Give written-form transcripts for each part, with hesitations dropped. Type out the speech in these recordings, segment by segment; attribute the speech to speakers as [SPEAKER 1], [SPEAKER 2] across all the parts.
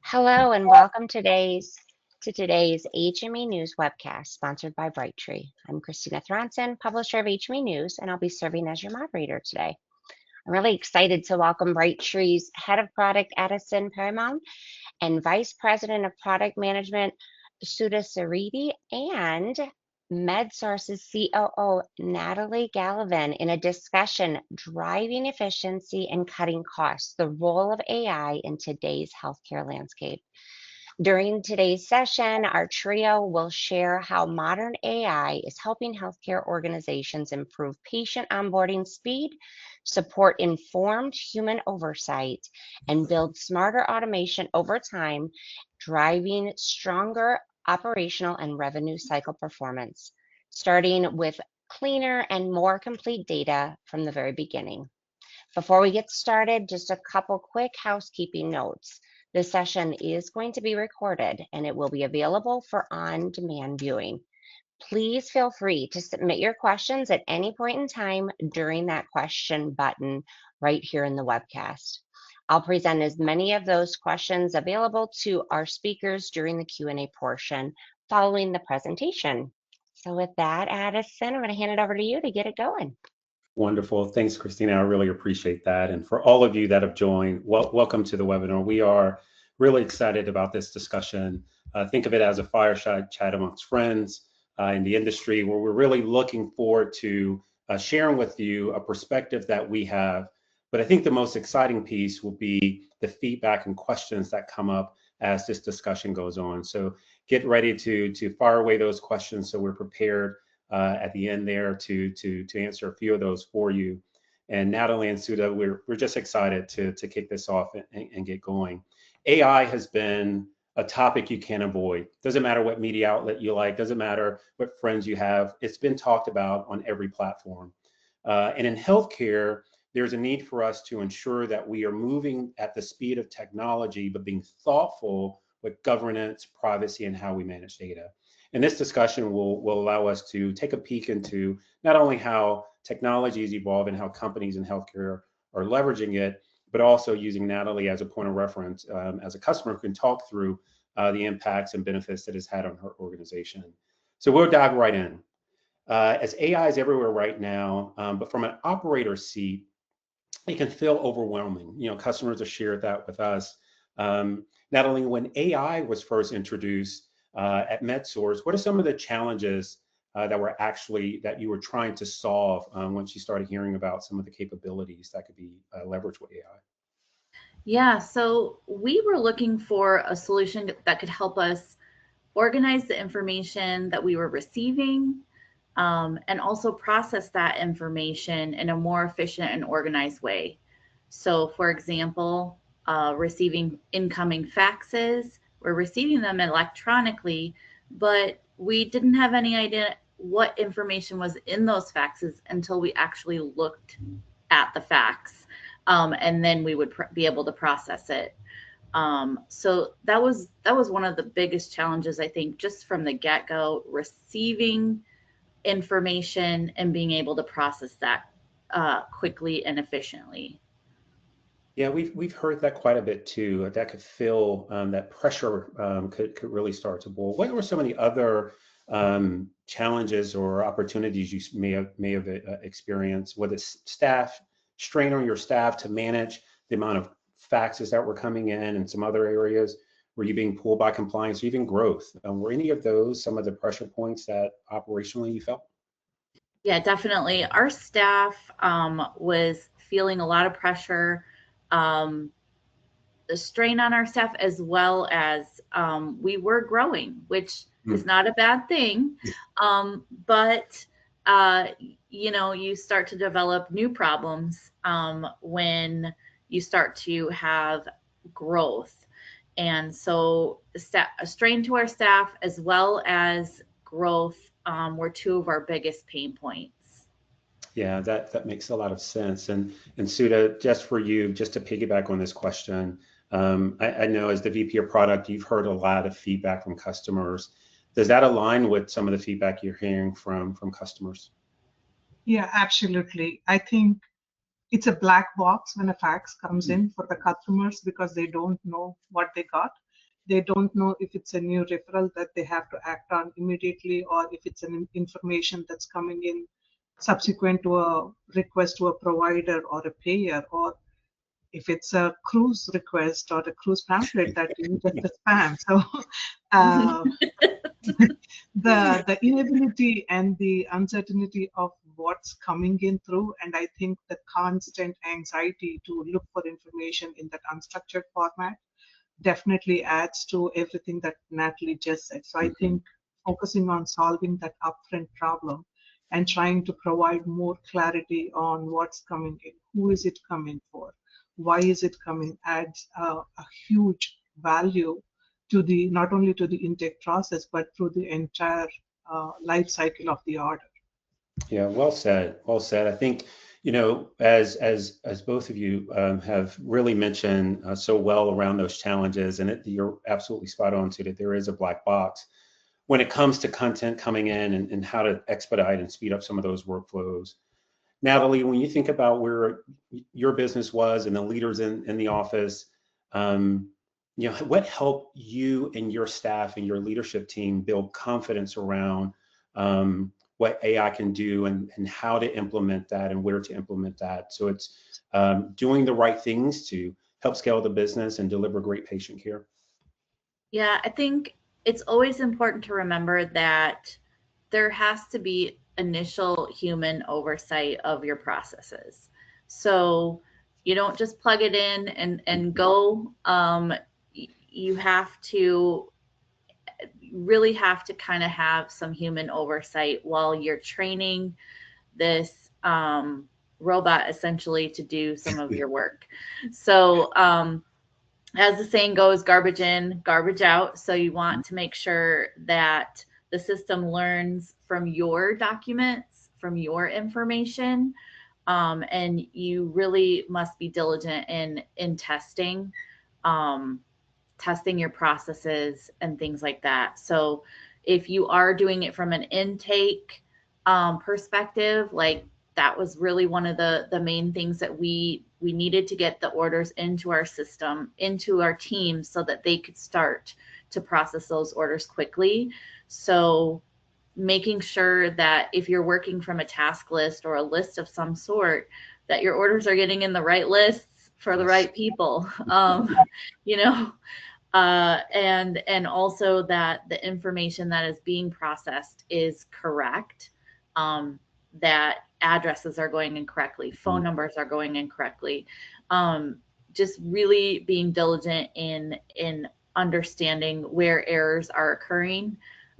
[SPEAKER 1] Hello and welcome to today's HME News webcast sponsored by Brightree. I'm Christina Thronson, publisher of HME News, and I'll be serving as your moderator today. I'm really excited to welcome Brightree's Head of Product, Addison Paramount, and Vice President of Product Management, Sudha Saridi, and MedSource's COO, Natalie Gallivan, in a discussion driving efficiency and cutting costs, the role of AI in today's healthcare landscape. During today's session, our trio will share how modern AI is helping healthcare organizations improve patient onboarding speed, support informed human oversight, and build smarter automation over time, driving stronger operational and revenue cycle performance, starting with cleaner and more complete data from the very beginning. Before we get started, just a couple quick housekeeping notes. This session is going to be recorded and it will be available for on-demand viewing. Please feel free to submit your questions at any point in time during that question button right here in the webcast. I'll present as many of those questions available to our speakers during the Q&A portion following the presentation. So with that, Addison, I'm going to hand it over to you to get it going.
[SPEAKER 2] Wonderful. Thanks, Christina. I really appreciate that. And for all of you that have joined, welcome to the webinar. We are really excited about this discussion. Think of it as a fireside chat amongst friends in the industry, where we're really looking forward to sharing with you a perspective that we have. But I think the most exciting piece will be the feedback and questions that come up as this discussion goes on. So get ready to fire away those questions so we're prepared at the end there to answer a few of those for you. And Natalie and Sudha, we're just excited to kick this off and get going. AI has been a topic you can't avoid. Doesn't matter what media outlet you like, doesn't matter what friends you have, it's been talked about on every platform. And in healthcare, there's a need for us to ensure that we are moving at the speed of technology, but being thoughtful with governance, privacy, and how we manage data. And this discussion will allow us to take a peek into not only how technology is evolving, how companies in healthcare are leveraging it, but also using Natalie as a point of reference as a customer who can talk through the impacts and benefits that it's had on her organization. So we'll dive right in. As AI is everywhere right now, but from an operator seat, it can feel overwhelming. You know, customers have shared that with us. Natalie, when AI was first introduced, at MedSource, what are some of the challenges that you were trying to solve once you started hearing about some of the capabilities that could be leveraged with AI?
[SPEAKER 3] Yeah, so we were looking for a solution that could help us organize the information that we were receiving and also process that information in a more efficient and organized way. So, for example, receiving incoming faxes, we're receiving them electronically, but we didn't have any idea what information was in those faxes until we actually looked at the fax, and then we would be able to process it. So that was one of the biggest challenges, I think, just from the get-go, receiving information and being able to process that quickly and efficiently.
[SPEAKER 2] Yeah, we've heard that quite a bit too. That could feel that pressure could really start to boil. What were some of the other challenges or opportunities you may have experienced? Whether it's strain on your staff to manage the amount of faxes that were coming in, and some other areas, were you being pulled by compliance or even growth? Were any of those some of the pressure points that operationally you felt?
[SPEAKER 3] Yeah, definitely. Our staff was feeling a lot of pressure. The strain on our staff, as well as we were growing, which is not a bad thing. But you start to develop new problems when you start to have growth. And so a strain to our staff as well as growth were two of our biggest pain points.
[SPEAKER 2] Yeah, that makes a lot of sense. And Sudha, just for you, just to piggyback on this question, I know as the VP of product, you've heard a lot of feedback from customers. Does that align with some of the feedback you're hearing from customers?
[SPEAKER 4] Yeah, absolutely. I think it's a black box when a fax comes in for the customers because they don't know what they got. they don't know if it's a new referral that they have to act on immediately, or if it's an information that's coming in subsequent to a request to a provider or a payer, or if it's a cruise request or a cruise pamphlet that you just spam. So uh, the inability and the uncertainty of what's coming in through, and I think the constant anxiety to look for information in that unstructured format definitely adds to everything that Natalie just said. So I think focusing on solving that upfront problem and trying to provide more clarity on what's coming in, who is it coming for, why is it coming, adds a huge value to the, not only to the intake process, but through the entire life cycle of the order.
[SPEAKER 2] Yeah, well said. Well said. I think, as both of you have really mentioned so well around those challenges, and you're absolutely spot on to that there is a black box when it comes to content coming in and how to expedite and speed up some of those workflows. Natalie, when you think about where your business was and the leaders in the office, what helped you and your staff and your leadership team build confidence around what AI can do and how to implement that and where to implement that? So it's doing the right things to help scale the business and deliver great patient care.
[SPEAKER 3] Yeah, I think it's always important to remember that there has to be initial human oversight of your processes. So you don't just plug it in and go. You have to really have to kind of have some human oversight while you're training this robot essentially to do some of your work. So as the saying goes, garbage in, garbage out. So you want to make sure that the system learns from your documents, from your information, and you really must be diligent in testing, testing your processes and things like that. So if you are doing it from an intake perspective, like that was really one of the main things that we needed to get the orders into our system, into our team, so that they could start to process those orders quickly. So making sure that if you're working from a task list or a list of some sort, that your orders are getting in the right lists for the right people, and also that the information that is being processed is correct, that addresses are going in correctly, phone numbers are going in correctly, just really being diligent in understanding where errors are occurring,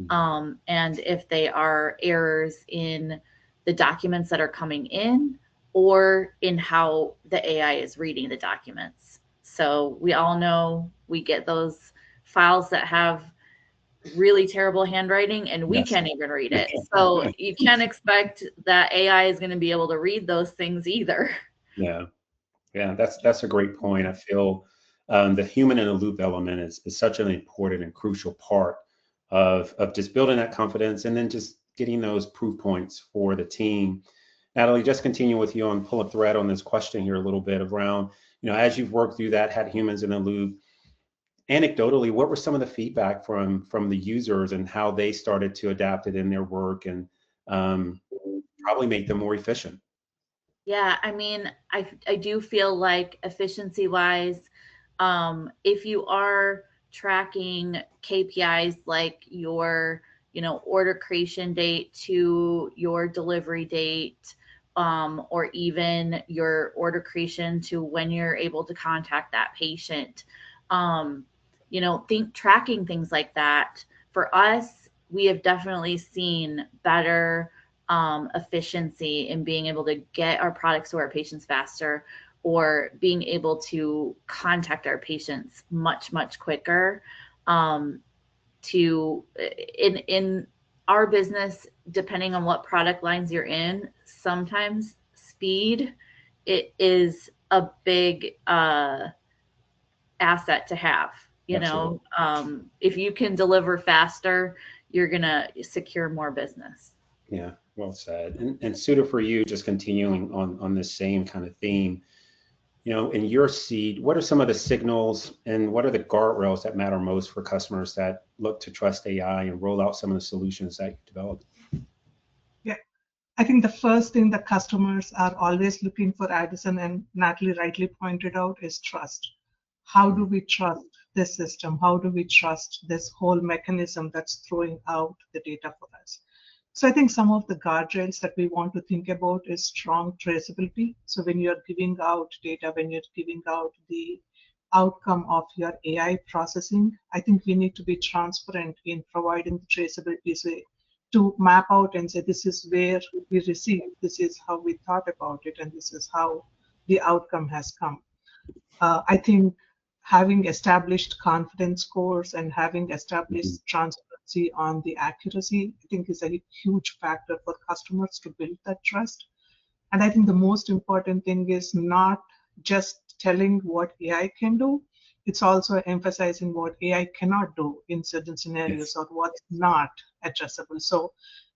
[SPEAKER 3] and if they are errors in the documents that are coming in or in how the AI is reading the documents. So we all know we get those files that have really terrible handwriting and we can't even read it. So you can't expect that AI is going to be able to read those things either.
[SPEAKER 2] Yeah, that's a great point. I feel the human in the loop element is such an important and crucial part of just building that confidence and then just getting those proof points for the team. Natalie, just continue with you on pull a thread on this question here a little bit around, as you've worked through that, had humans in the loop, anecdotally, what were some of the feedback from the users and how they started to adapt it in their work and probably make them more efficient?
[SPEAKER 3] Yeah, I mean, I do feel like efficiency wise, if you are tracking KPIs like your, order creation date to your delivery date, or even your order creation to when you're able to contact that patient, tracking things like that. For us, we have definitely seen better efficiency in being able to get our products to our patients faster, or being able to contact our patients much quicker. In our business, depending on what product lines you're in, sometimes speed, it is a big asset to have. If you can deliver faster, you're gonna secure more business.
[SPEAKER 2] Yeah, well said. And Sudha, for you, just continuing on this same kind of theme, in your seat, what are some of the signals and what are the guardrails that matter most for customers that look to trust AI and roll out some of the solutions that you developed?
[SPEAKER 4] Yeah, I think the first thing that customers are always looking for, Addison and Natalie rightly pointed out, is trust. How do we trust this system? How do we trust this whole mechanism that's throwing out the data for us? So I think some of the guardrails that we want to think about is strong traceability. So when you're giving out data, when you're giving out the outcome of your AI processing, I think we need to be transparent in providing the traceability, so to map out and say, this is where we received, this is how we thought about it, and this is how the outcome has come. I think having established confidence scores and having established transparency on the accuracy, I think is a huge factor for customers to build that trust. And I think the most important thing is not just telling what AI can do, it's also emphasizing what AI cannot do in certain scenarios, or what's not addressable. So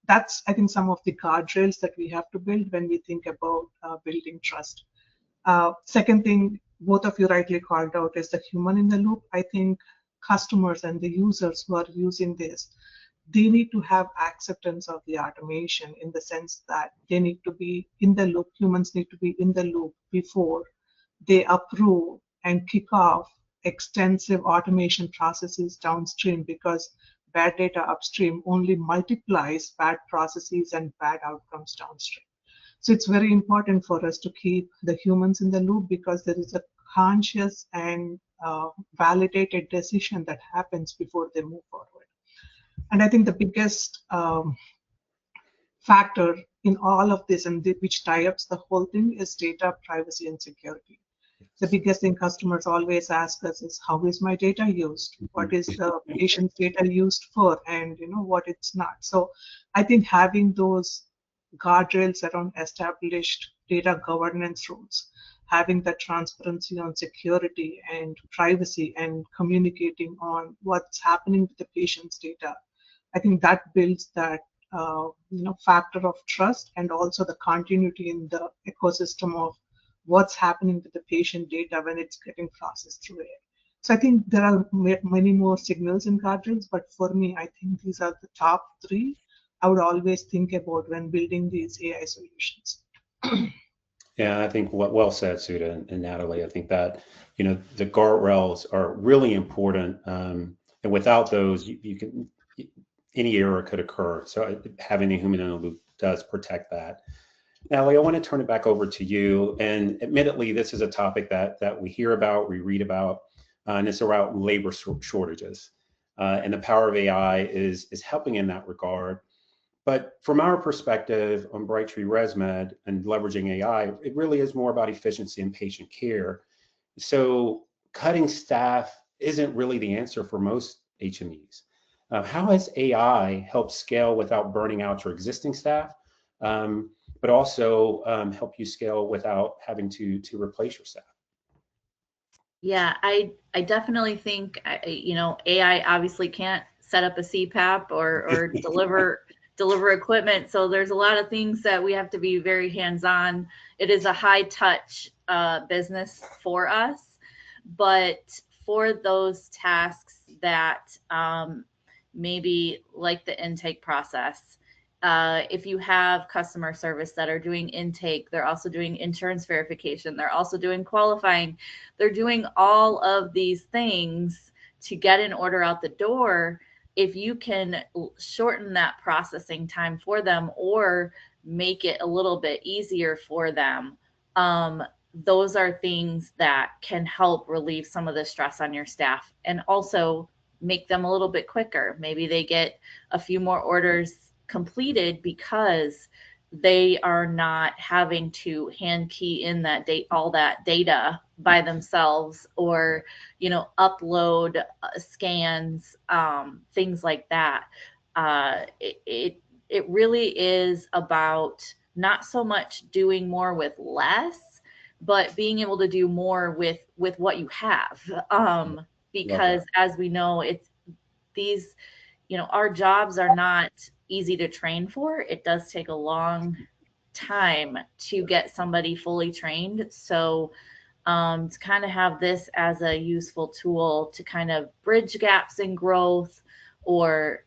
[SPEAKER 4] that's, I think, some of the guardrails that we have to build when we think about building trust. Second thing, both of you rightly called out, is the human in the loop. I think customers and the users who are using this, they need to have acceptance of the automation, in the sense that they need to be in the loop. Humans need to be in the loop before they approve and kick off extensive automation processes downstream, because bad data upstream only multiplies bad processes and bad outcomes downstream. So it's very important for us to keep the humans in the loop, because there is a conscious and validated decision that happens before they move forward. And I think the biggest factor in all of this, and which tie ups the whole thing, is data privacy and security. The biggest thing customers always ask us is, how is my data used? What is the patient's data used for? And what it's not. So I think having those guardrails around established data governance rules, having that transparency on security and privacy, and communicating on what's happening with the patient's data, I think that builds that factor of trust, and also the continuity in the ecosystem of what's happening with the patient data when it's getting processed through AI. So I think there are many more signals and guardrails, but for me, I think these are the top three I would always think about when building these AI solutions.
[SPEAKER 2] Yeah, I think well said, Sudha and Natalie. I think that the guardrails are really important, and without those, any error could occur. So having a human in the loop does protect that. Natalie, I want to turn it back over to you. And admittedly, this is a topic that we hear about, we read about, and it's around labor shortages. And the power of AI is helping in that regard. But from our perspective on Brightree ResMed and leveraging AI, it really is more about efficiency and patient care. So cutting staff isn't really the answer for most HMEs. How has AI helped scale without burning out your existing staff, but also help you scale without having to replace your staff?
[SPEAKER 3] Yeah, I definitely think AI obviously can't set up a CPAP or deliver equipment. So there's a lot of things that we have to be very hands-on. It is a high touch business for us, but for those tasks that maybe like the intake process, if you have customer service that are doing intake, they're also doing insurance verification, they're also doing qualifying, they're doing all of these things to get an order out the door. If you can shorten that processing time for them or make it a little bit easier for them, those are things that can help relieve some of the stress on your staff, and also make them a little bit quicker. Maybe they get a few more orders completed because they are not having to hand key in all that data by themselves, or upload scans, things like that. It really is about not so much doing more with less, but being able to do more with what you have, because as we know, it's these our jobs are not easy to train for. It does take a long time to get somebody fully trained. So to kind of have this as a useful tool to kind of bridge gaps in growth or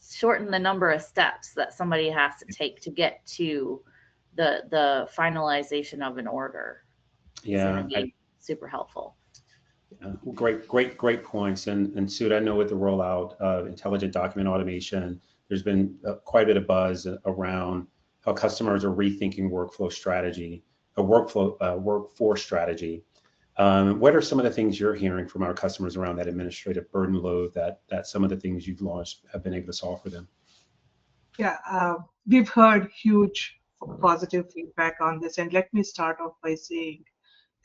[SPEAKER 3] shorten the number of steps that somebody has to take to get to the finalization of an order. It's going to be super helpful.
[SPEAKER 2] Great points. And Sue, I know with the rollout of intelligent document automation, there's been quite a bit of buzz around how customers are rethinking workforce strategy. What are some of the things you're hearing from our customers around that administrative burden load that some of the things you've launched have been able to solve for them?
[SPEAKER 4] Yeah, we've heard huge positive feedback on this. And let me start off by saying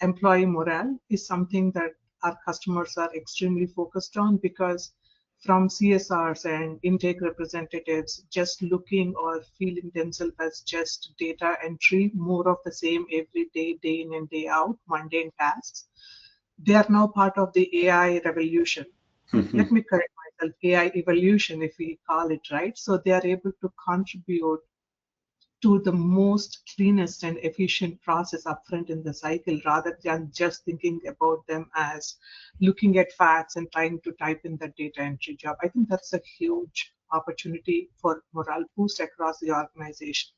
[SPEAKER 4] employee morale is something that our customers are extremely focused on, because from CSRs and intake representatives just looking or feeling themselves as just data entry, more of the same every day, day in and day out, mundane tasks, they are now part of the AI revolution. Let me correct myself, AI evolution, if we call it, right? So they are able to contribute to the most cleanest and efficient process upfront in the cycle, rather than just thinking about them as looking at facts and trying to type in the data entry job. I think that's a huge opportunity for morale boost across the organization.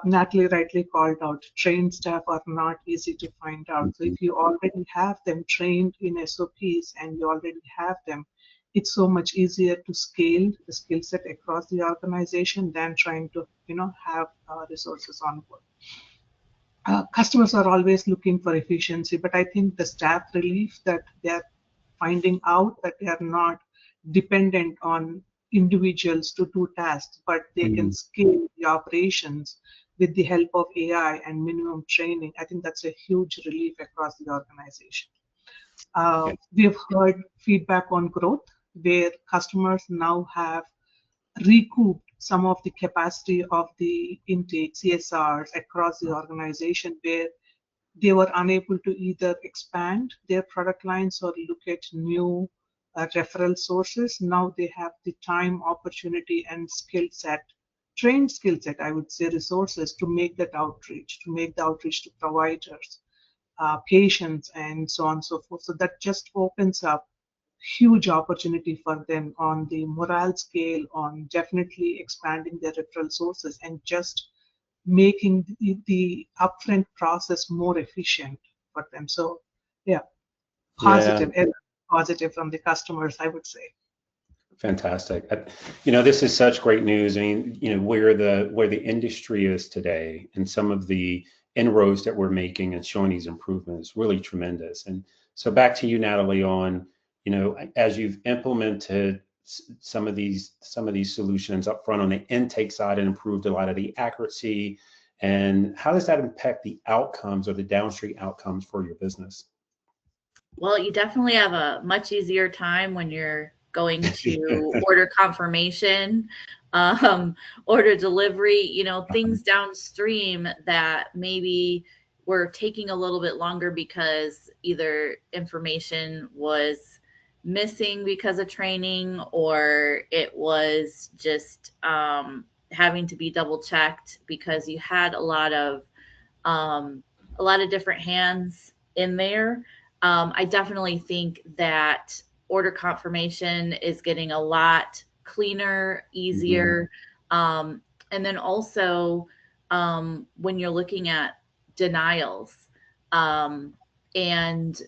[SPEAKER 4] Natalie rightly called out, trained staff are not easy to find out. So if you already have them trained in SOPs and you already have them, it's so much easier to scale the skill set across the organization than trying to, have resources on board. Customers are always looking for efficiency, but I think the staff relief that they're finding out that they are not dependent on individuals to do tasks, but they can scale the operations with the help of AI and minimum training. I think that's a huge relief across the organization. We've heard feedback on growth, where customers now have recouped some of the capacity of the intake CSRs across the organization, where they were unable to either expand their product lines or look at new referral sources. Now they have the time, opportunity, and trained skill set, I would say, resources to make the outreach to providers, patients, and so on and so forth. So that just opens up huge opportunity for them on the morale scale, on definitely expanding their referral sources and just making the upfront process more efficient for them. So yeah, positive from the customers, I would say.
[SPEAKER 2] Fantastic. This is such great news. I mean, where the industry is today and some of the inroads that we're making and showing these improvements, really tremendous. And so back to you, Natalie, on, as you've implemented some of these solutions up front on the intake side and improved a lot of the accuracy, and how does that impact the outcomes or the downstream outcomes for your business?
[SPEAKER 3] Well, you definitely have a much easier time when you're going to order confirmation, order delivery, things downstream that maybe were taking a little bit longer because either information was missing because of training, or it was just having to be double checked because you had a lot of different hands in there. I definitely think that order confirmation is getting a lot cleaner, easier. And then also when you're looking at denials and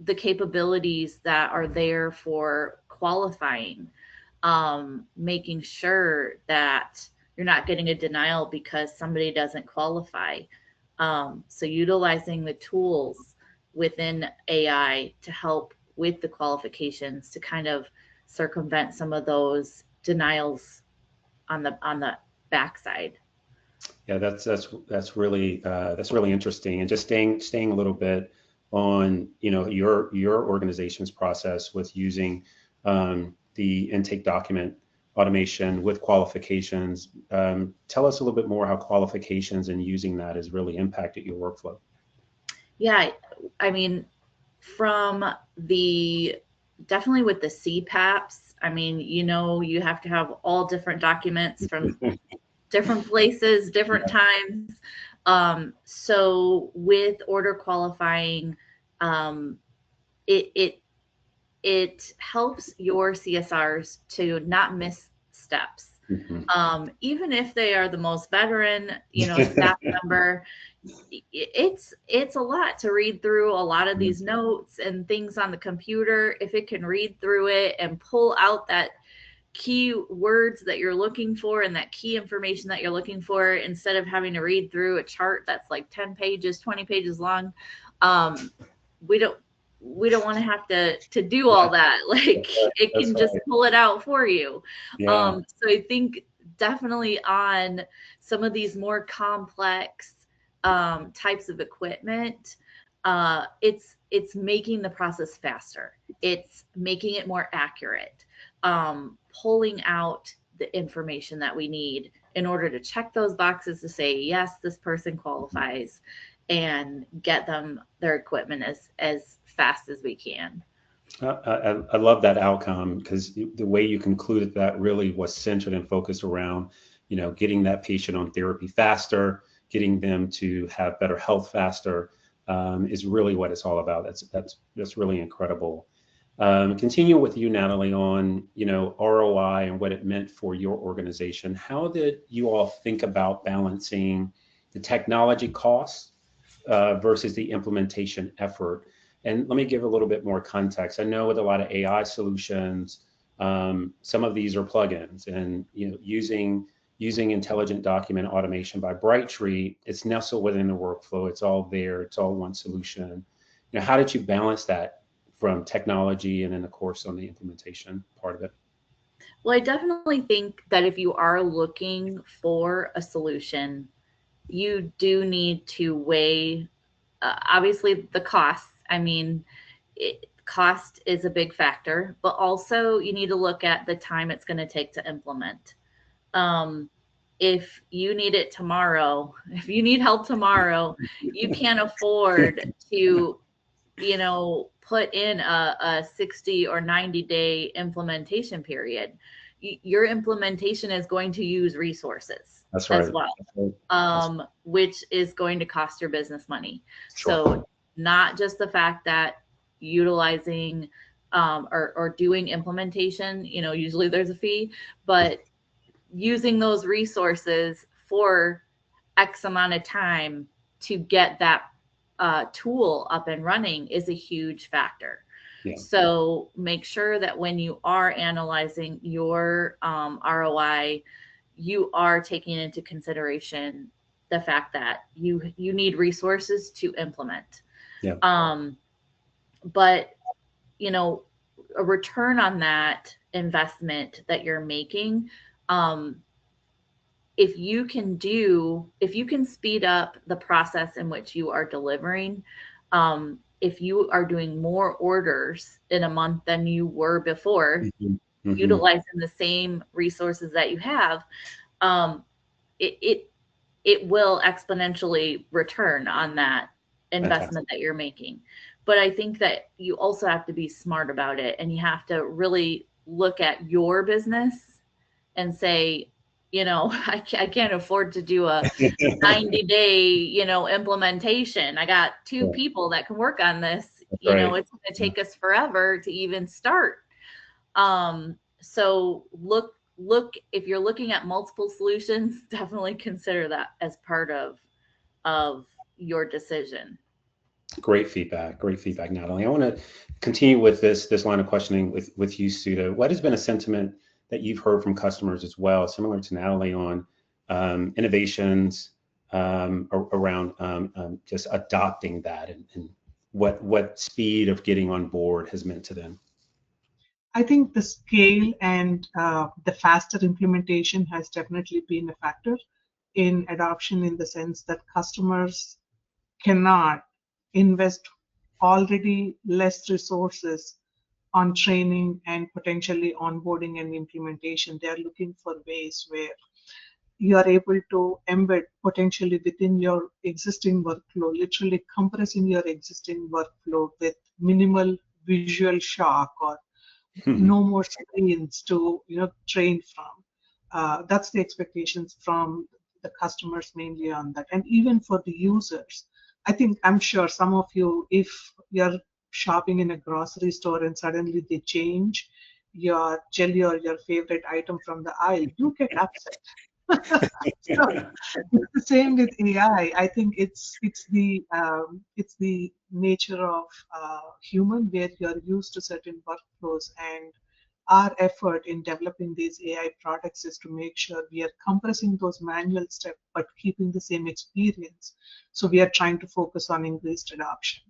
[SPEAKER 3] the capabilities that are there for qualifying, making sure that you're not getting a denial because somebody doesn't qualify. So utilizing the tools within AI to help with the qualifications to kind of circumvent some of those denials on the backside.
[SPEAKER 2] Yeah, that's really interesting. And just staying a little bit on your organization's process with using the intake document automation with qualifications. Tell us a little bit more how qualifications and using that has really impacted your workflow.
[SPEAKER 3] Yeah, I mean, definitely with the CPAPs, I mean, you have to have all different documents from different places, different times. So with order qualifying, it helps your CSRs to not miss steps. Even if they are the most veteran, staff member, it's a lot to read through a lot of these notes and things on the computer. If it can read through it and pull out that key words that you're looking for and that key information that you're looking for, instead of having to read through a chart that's like 10 pages, 20 pages long, we don't want to have to do all that. Like it can just pull it out for you. So I think definitely on some of these more complex types of equipment, it's making the process faster. It's making it more accurate, pulling out the information that we need in order to check those boxes to say, yes, this person qualifies, and get them their equipment as fast as we can.
[SPEAKER 2] I love that outcome, because the way you concluded that really was centered and focused around, getting that patient on therapy faster, getting them to have better health faster, is really what it's all about. That's really incredible. Continue with you, Natalie, on ROI and what it meant for your organization. How did you all think about balancing the technology costs versus the implementation effort? And let me give a little bit more context. I know with a lot of AI solutions, some of these are plugins, and using intelligent document automation by Brightree, it's nestled within the workflow. It's all there. It's all one solution. How did you balance that from technology and then, of course, on the implementation part of it?
[SPEAKER 3] Well, I definitely think that if you are looking for a solution, you do need to weigh, obviously, the costs. I mean, cost is a big factor, but also you need to look at the time it's going to take to implement. If you need it tomorrow, if you need help tomorrow, you can't afford to, put in a 60 or 90-day implementation period. Your implementation is going to use resources as well, which is going to cost your business money. So not just the fact that utilizing or doing implementation, usually there's a fee, but using those resources for X amount of time to get that tool up and running is a huge factor. So make sure that when you are analyzing your ROI, you are taking into consideration the fact that you need resources to implement. But a return on that investment that you're making, if you can speed up the process in which you are delivering, if you are doing more orders in a month than you were before, utilizing the same resources that you have, it will exponentially return on that investment that you're making. But I think that you also have to be smart about it, and you have to really look at your business and say, I can't afford to do a 90-day, implementation. I got two people that can work on this. It's going to take us forever to even start. So look, if you're looking at multiple solutions, definitely consider that as part of your decision.
[SPEAKER 2] Great feedback, Natalie. I want to continue with this line of questioning with you, Sudha. What has been a sentiment that you've heard from customers as well, similar to Natalie, on innovations around just adopting that, and what speed of getting on board has meant to them?
[SPEAKER 4] I think the scale and the faster implementation has definitely been a factor in adoption, in the sense that customers cannot invest already less resources on training and potentially onboarding and implementation. They are looking for ways where you are able to embed potentially within your existing workflow, literally compressing your existing workflow with minimal visual shock or no more screens to train from. That's the expectations from the customers mainly on that. And even for the users, I'm sure some of you, if you're shopping in a grocery store and suddenly they change your jelly or your favorite item from the aisle, you get upset. So it's the same with AI. I think it's the nature of human, where you're used to certain workflows, and our effort in developing these AI products is to make sure we are compressing those manual steps but keeping the same experience. So we are trying to focus on increased adoption.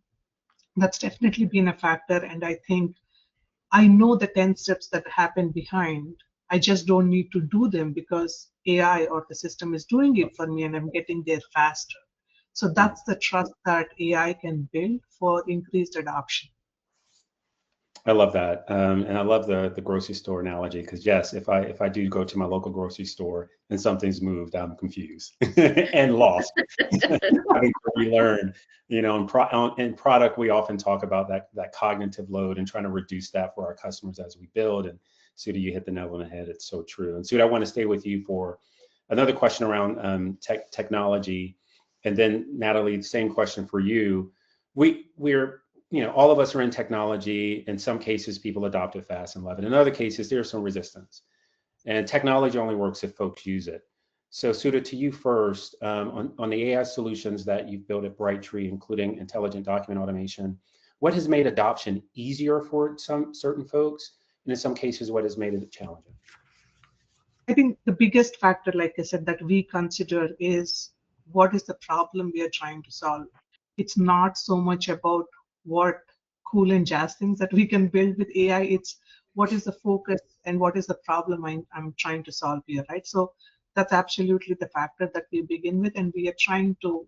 [SPEAKER 4] That's definitely been a factor, and I think I know the 10 steps that happen behind. I just don't need to do them because AI or the system is doing it for me and I'm getting there faster. So that's the trust that AI can build for increased adoption.
[SPEAKER 2] I love that, and I love the grocery store analogy, because yes, if I do go to my local grocery store and something's moved, I'm confused and lost, having to relearn. In product, we often talk about that cognitive load and trying to reduce that for our customers as we build. And Sudha, you hit the nail on the head. It's so true. And Sudha, I want to stay with you for another question around technology, and then Natalie, same question for you. We're all of us are in technology. In some cases, people adopt it fast and love it. In other cases, there's some resistance. And technology only works if folks use it. So Sudha, to you first, on the AI solutions that you've built at Brightree, including intelligent document automation, what has made adoption easier for some certain folks? And in some cases, what has made it challenging?
[SPEAKER 4] I think the biggest factor, like I said, that we consider is what is the problem we are trying to solve. It's not so much about what cool and jazz things that we can build with AI. It's what is the focus and what is the problem I'm trying to solve here, right? So that's absolutely the factor that we begin with, and we are trying to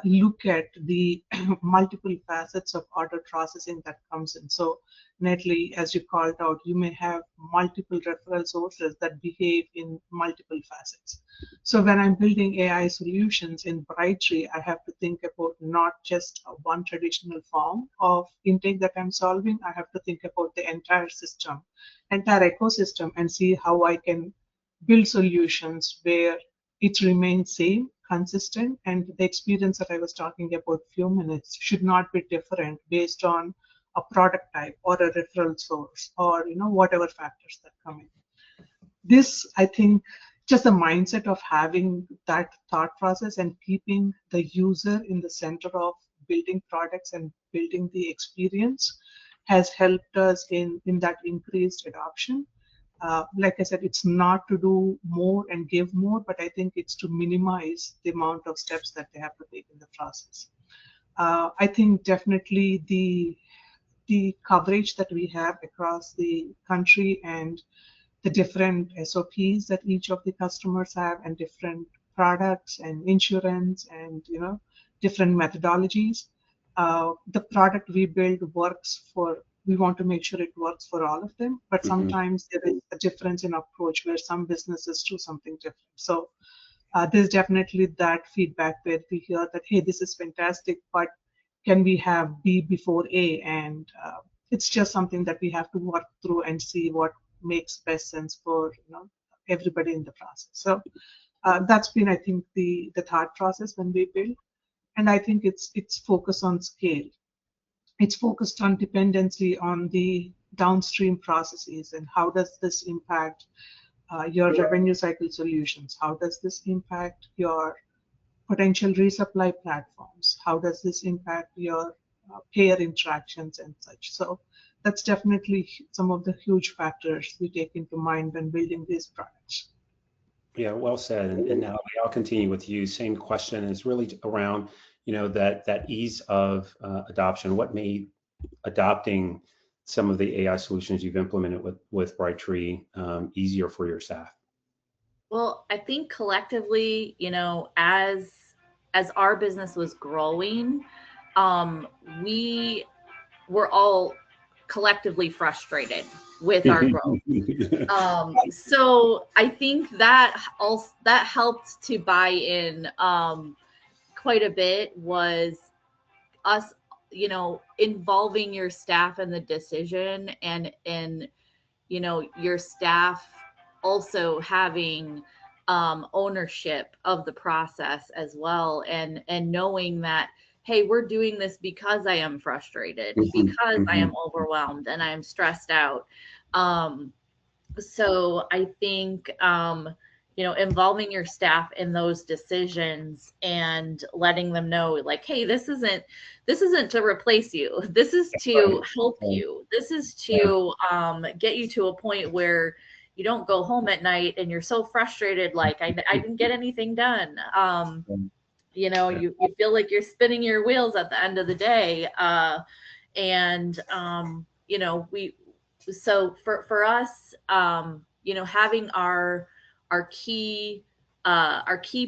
[SPEAKER 4] look at the multiple facets of order processing that comes in. So Natalie, as you called out, you may have multiple referral sources that behave in multiple facets. So when I'm building AI solutions in Brightree, I have to think about not just one traditional form of intake that I'm solving. I have to think about the entire system, entire ecosystem, and see how I can build solutions where it remains same, consistent, and the experience that I was talking about a few minutes should not be different based on a product type or a referral source or whatever factors that come in. This, I think, just the mindset of having that thought process and keeping the user in the center of building products and building the experience has helped us in that increased adoption. Like I said, it's not to do more and give more, but I think it's to minimize the amount of steps that they have to take in the process. I think definitely the coverage that we have across the country and the different SOPs that each of the customers have, and different products and insurance and different methodologies. The product we build we want to make sure it works for all of them, but sometimes there is a difference in approach where some businesses do something different. So there's definitely that feedback where we hear that, hey, this is fantastic, but can we have B before A? And it's just something that we have to work through and see what makes best sense for everybody in the process. So that's been, I think, the thought process when we build, and I think it's focused on scale. It's focused on dependency on the downstream processes, and how does this impact your revenue cycle solutions? How does this impact your potential resupply platforms? How does this impact your payer interactions and such? So that's definitely some of the huge factors we take into mind when building these products.
[SPEAKER 2] Yeah, well said. And now I'll continue with you. Same question is really around, that ease of adoption. What made adopting some of the AI solutions you've implemented with Brightree easier for your staff?
[SPEAKER 3] Well, I think collectively, as our business was growing, we were all collectively frustrated with our growth. So I think that helped to buy in quite a bit, was us, involving your staff in the decision, and your staff also having ownership of the process as well, and knowing that, hey, we're doing this because I am frustrated, because I am overwhelmed and I am stressed out. So I think, involving your staff in those decisions and letting them know, like, hey, this isn't to replace you. This is to help you. This is to get you to a point where you don't go home at night and you're so frustrated, like, I didn't get anything done. You feel like you're spinning your wheels at the end of the day. So for us, having our key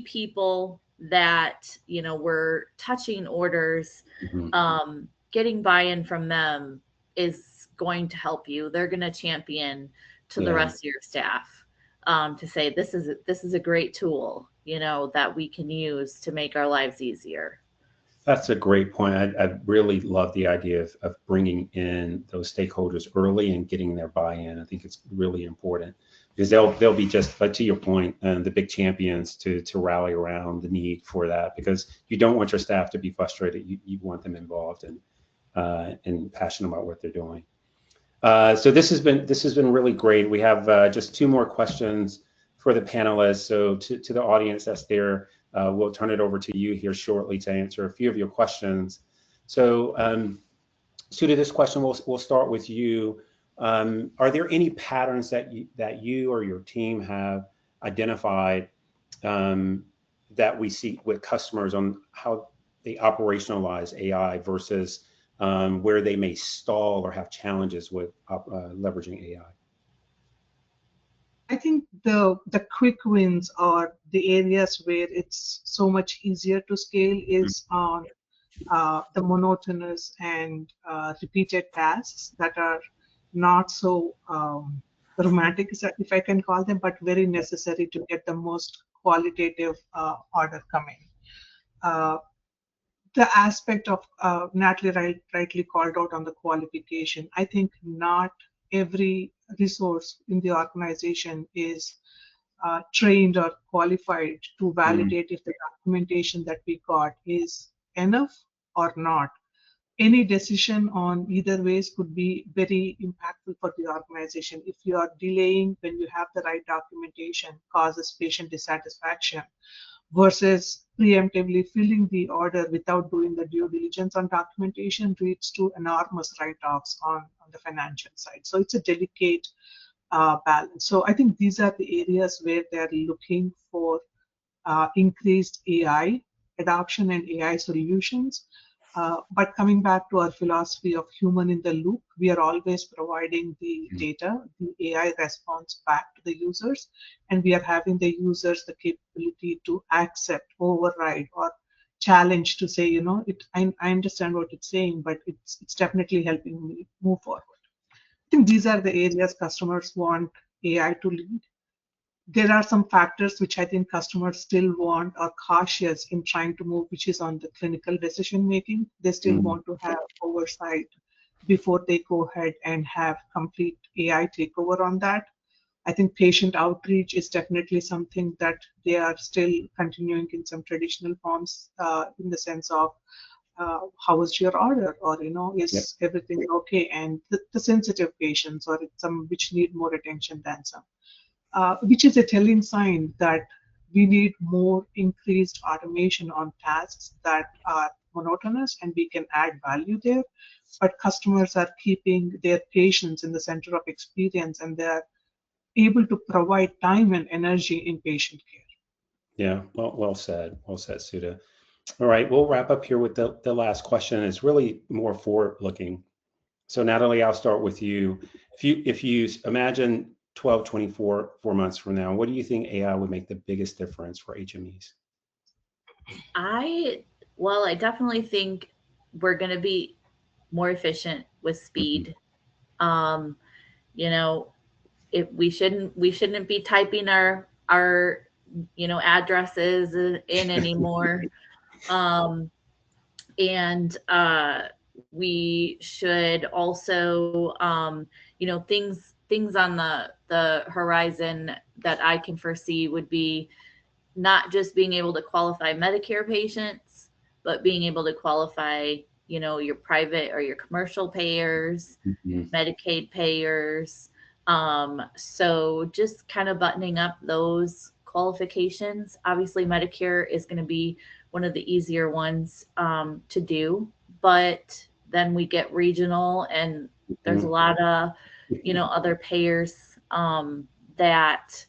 [SPEAKER 3] people that, we're touching orders, getting buy-in from them is going to help you. They're going to champion to the rest of your staff, to say, this is a great tool, that we can use to make our lives easier.
[SPEAKER 2] That's a great point. I really love the idea of bringing in those stakeholders early and getting their buy-in. I think it's really important, because they'll be, just like to your point, the big champions to rally around the need for that, because you don't want your staff to be frustrated. You want them involved and passionate about what they're doing. So this has been really great. We have just 2 more questions for the panelists. So to the audience that's there, we'll turn it over to you here shortly to answer a few of your questions. So, Sudha, this question we'll start with you. Are there any patterns that you or your team have identified that we see with customers on how they operationalize AI versus where they may stall or have challenges with leveraging AI?
[SPEAKER 4] I think the quick wins, or the areas where it's so much easier to scale, is on the monotonous and repeated tasks that are not so romantic, if I can call them, but very necessary to get the most qualitative order coming. The aspect of Natalie rightly called out on the qualification. I think not every resource in the organization is trained or qualified to validate if the documentation that we got is enough or not. Any decision on either ways could be very impactful for the organization. If you are delaying when you have the right documentation, causes patient dissatisfaction, versus preemptively filling the order without doing the due diligence on documentation, leads to enormous write-offs on the financial side. So it's a delicate balance. So I think these are the areas where they're looking for increased AI adoption and AI solutions. But coming back to our philosophy of human in the loop, we are always providing the data, the AI response back to the users, and we are having the users the capability to accept, override, or challenge to say, I understand what it's saying, but it's definitely helping me move forward. I think these are the areas customers want AI to lead. There are some factors which I think customers still want, or cautious in trying to move, which is on the clinical decision making. They still want to have oversight before they go ahead and have complete AI takeover on that. I think patient outreach is definitely something that they are still continuing in some traditional forms, in the sense of how is your order, or is everything okay, and the sensitive patients, or some which need more attention than some. Which is a telling sign that we need more increased automation on tasks that are monotonous, and we can add value there. But customers are keeping their patients in the center of experience, and they're able to provide time and energy in patient care.
[SPEAKER 2] Yeah, well said, Sudha. All right, we'll wrap up here with the last question. It's really more forward-looking. So Natalie, I'll start with you. If you imagine 12, 24 months from now, what do you think AI would make the biggest difference for HMEs?
[SPEAKER 3] I definitely think we're going to be more efficient with speed. If we shouldn't be typing our addresses in anymore. And we should also, things on the horizon that I can foresee would be not just being able to qualify Medicare patients, but being able to qualify, you know, your private or your commercial payers, Medicaid payers. So just kind of buttoning up those qualifications. Obviously, Medicare is going to be one of the easier ones to do, but then we get regional, and there's a lot of, you know, other payers that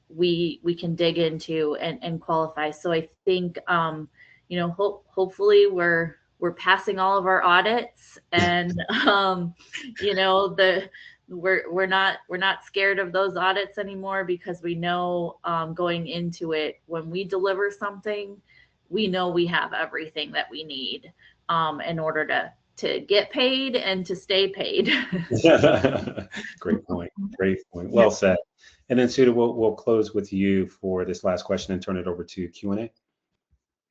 [SPEAKER 3] we can dig into and qualify. So I think you know, hopefully we're passing all of our audits, and you know, we're not scared of those audits anymore, because we know going into it, when we deliver something, we know we have everything that we need in order to get paid and to stay paid.
[SPEAKER 2] Great point. Great point. Well said. And then Sudha, we'll close with you for this last question and turn it over to Q&A.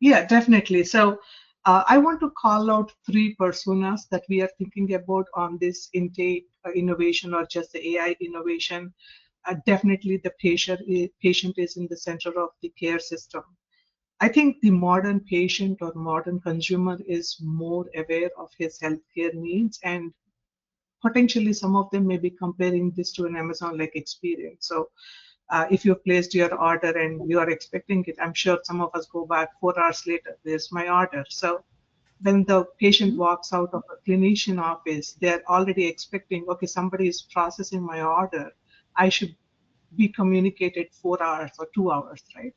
[SPEAKER 4] Yeah, definitely. So I want to call out 3 personas that we are thinking about on this intake innovation, or just the AI innovation. Definitely the patient is in the center of the care system. I think the modern patient or modern consumer is more aware of his healthcare needs, and potentially some of them may be comparing this to an Amazon-like experience. So if you've placed your order and you are expecting it, I'm sure some of us go back 4 hours later, there's my order. So when the patient walks out of a clinician office, they're already expecting, okay, somebody is processing my order. I should be communicated 4 hours or 2 hours, right?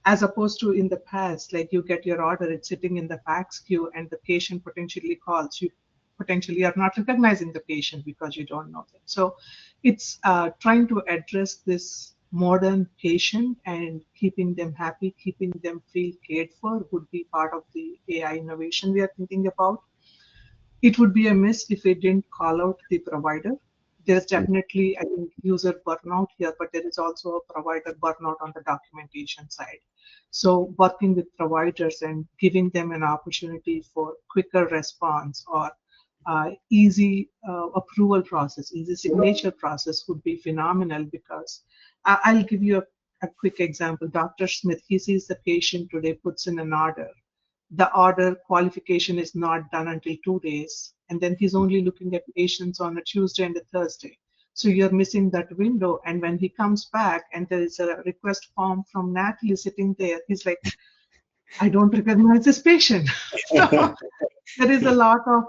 [SPEAKER 4] As opposed to in the past, like you get your order, it's sitting in the fax queue, and the patient potentially calls. You potentially are not recognizing the patient because you don't know them. So it's trying to address this modern patient and keeping them happy, keeping them feel cared for would be part of the AI innovation we are thinking about. It would be a miss if we didn't call out the provider. There's definitely, I think, user burnout here, but there is also a provider burnout on the documentation side. So working with providers and giving them an opportunity for quicker response, or easy approval process, easy signature process would be phenomenal, because I'll give you a quick example. Dr. Smith, he sees the patient today, puts in an order. The order qualification is not done until 2 days, and then he's only looking at patients on a Tuesday and a Thursday. So you're missing that window. And when he comes back and there is a request form from Natalie sitting there, he's like, I don't recognize this patient. So there is a lot of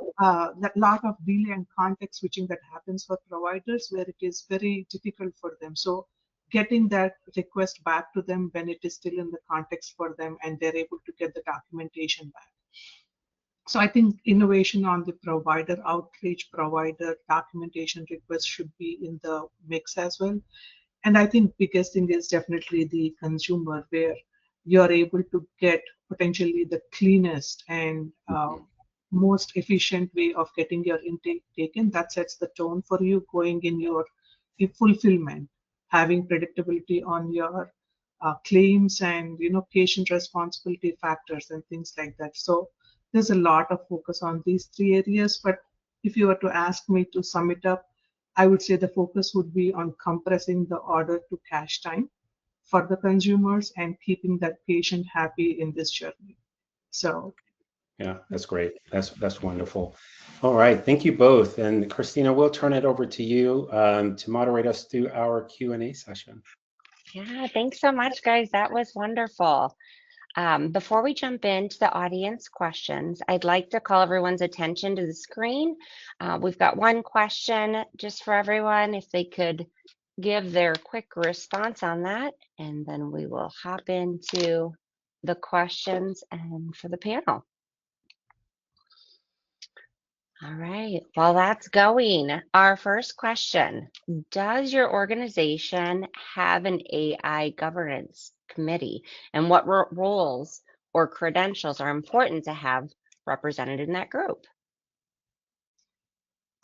[SPEAKER 4] delay and context switching that happens for providers, where it is very difficult for them. So getting that request back to them when it is still in the context for them, and they're able to get the documentation back. So I think innovation on the provider outreach, provider documentation requests should be in the mix as well. And I think biggest thing is definitely the consumer, where you're able to get potentially the cleanest and most efficient way of getting your intake taken. That sets the tone for you going in your fulfillment, having predictability on your claims and patient responsibility factors and things like that. So there's a lot of focus on these 3 areas. But if you were to ask me to sum it up, I would say the focus would be on compressing the order to cash time for the consumers and keeping that patient happy in this journey. So
[SPEAKER 2] yeah, that's great. That's wonderful. All right, thank you both. And Christina, we'll turn it over to you to moderate us through our Q&A session.
[SPEAKER 1] Yeah, thanks so much, guys. That was wonderful. Before we jump into the audience questions, I'd like to call everyone's attention to the screen. We've got one question just for everyone, if they could give their quick response on that, and then we will hop into the questions and for the panel. All right, while that's going, our first question: does your organization have an AI governance committee, and what roles or credentials are important to have represented in that group?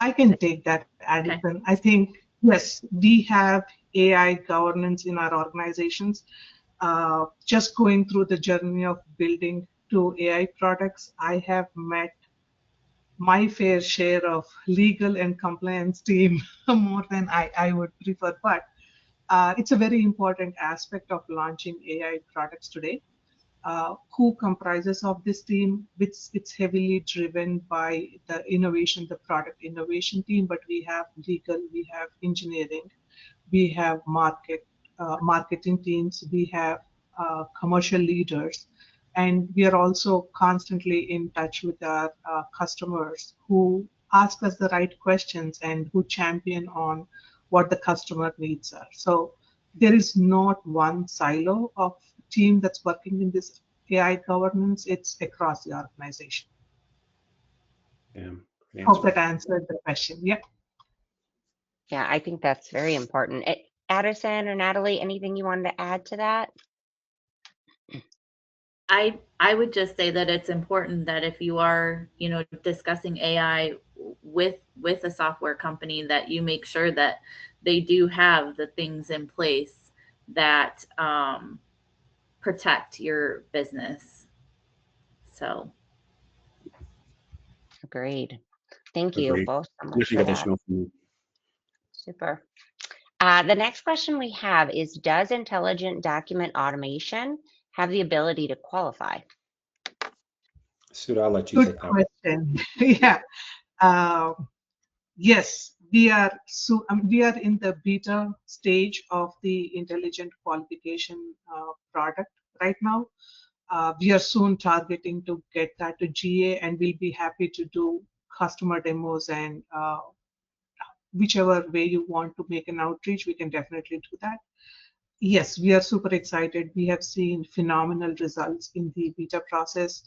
[SPEAKER 4] I can take that, Addison. Okay. I think, yes, we have AI governance in our organizations. Just going through the journey of building 2 AI products, I have met my fair share of legal and compliance team more than I would prefer. But It's a very important aspect of launching AI products today. Who comprises of this team? It's heavily driven by the innovation, the product innovation team, but we have legal, we have engineering, we have marketing teams, we have commercial leaders, and we are also constantly in touch with our customers who ask us the right questions and who champion on what the customer needs are. So there is not one silo of team that's working in this AI governance. It's across the organization.
[SPEAKER 2] Yeah, great
[SPEAKER 4] Hope
[SPEAKER 2] answer.
[SPEAKER 4] that answered the question. Yeah.
[SPEAKER 1] Yeah, I think that's very important. Addison or Natalie, anything you wanted to add to that?
[SPEAKER 3] I would just say that it's important that if you are, discussing AI with a software company, that you make sure that they do have the things in place that protect your business. So
[SPEAKER 1] Agreed. Thank you
[SPEAKER 2] Agreed.
[SPEAKER 1] both so much
[SPEAKER 2] Nothing
[SPEAKER 1] for that.
[SPEAKER 2] additional from me.
[SPEAKER 1] Super. The next question we have is, does intelligent document automation have the ability to qualify?
[SPEAKER 2] Sudha, I'll let you
[SPEAKER 4] Good
[SPEAKER 2] take that one.
[SPEAKER 4] question. Yeah. Yes, we are in the beta stage of the intelligent qualification product right now. We are soon targeting to get that to GA, and we'll be happy to do customer demos, and whichever way you want to make an outreach, we can definitely do that. Yes, we are super excited. We have seen phenomenal results in the beta process.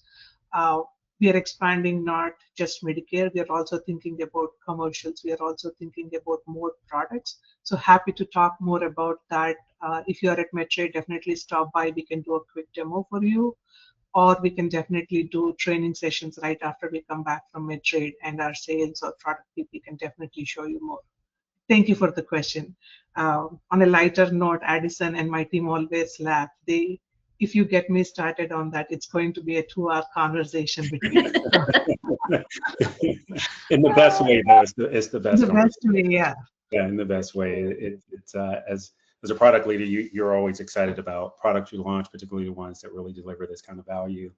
[SPEAKER 4] We are expanding not just Medicare, we are also thinking about commercials. We are also thinking about more products. So happy to talk more about that. If you are at Medtrade, definitely stop by. We can do a quick demo for you, or we can definitely do training sessions right after we come back from Medtrade, and our sales or product people can definitely show you more. Thank you for the question. On a lighter note, Addison and my team always laugh. If you get me started on that, it's going to be a 2-hour conversation between us.
[SPEAKER 2] In the best way, though, it's the best
[SPEAKER 4] The best
[SPEAKER 2] conversation.
[SPEAKER 4] way, yeah.
[SPEAKER 2] Yeah, in the best way. It's as a product leader, you're always excited about products you launch, particularly the ones that really deliver this kind of value.